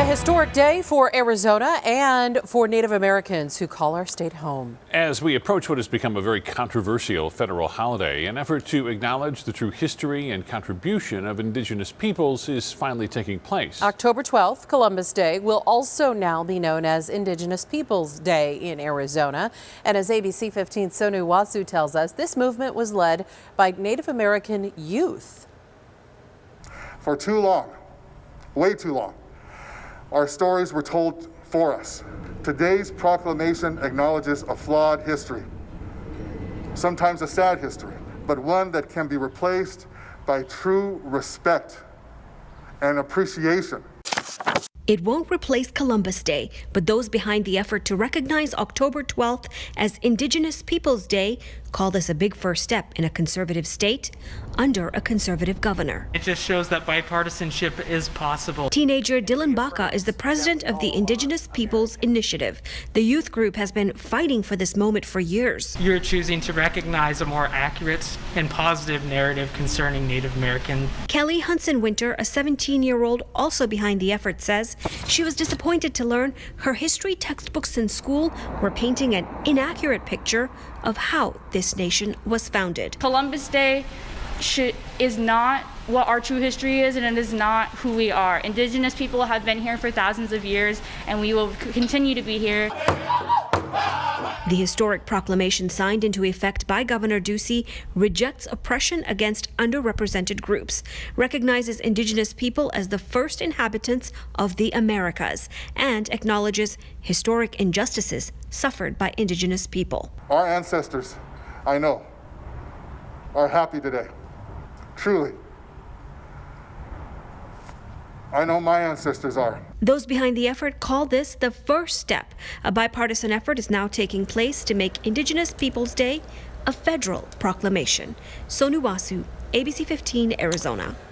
A historic day for Arizona and for Native Americans who call our state home. As we approach what has become a very controversial federal holiday, an effort to acknowledge the true history and contribution of Indigenous peoples is finally taking place. October 12th, Columbus Day, will also now be known as Indigenous Peoples Day in Arizona. And as ABC 15's Sonu Wasu tells us, this movement was led by Native American youth. For too long, way too long, our stories were told for us. Today's proclamation acknowledges a flawed history, sometimes a sad history, but one that can be replaced by true respect and appreciation. It won't replace Columbus Day, but those behind the effort to recognize October 12th as Indigenous Peoples Day call this a big first step in a conservative state under a conservative governor. It just shows that bipartisanship is possible. Teenager Dylan Baca is the president of the Indigenous Peoples Initiative. The youth group has been fighting for this moment for years. You're choosing to recognize a more accurate and positive narrative concerning Native American. Kelly Hunson-Winter, a 17-year-old also behind the effort, says she was disappointed to learn her history textbooks in school were painting an inaccurate picture of how this nation was founded. Columbus Day is not what our true history is, and it is not who we are. Indigenous people have been here for thousands of years, and we will continue to be here. The historic proclamation signed into effect by Governor Ducey rejects oppression against underrepresented groups, recognizes Indigenous people as the first inhabitants of the Americas, and acknowledges historic injustices suffered by Indigenous people. Our ancestors, I know, are happy today. Truly. I know my ancestors are. Those behind the effort call this the first step. A bipartisan effort is now taking place to make Indigenous Peoples Day a federal proclamation. Sonu Wasu, ABC 15, Arizona.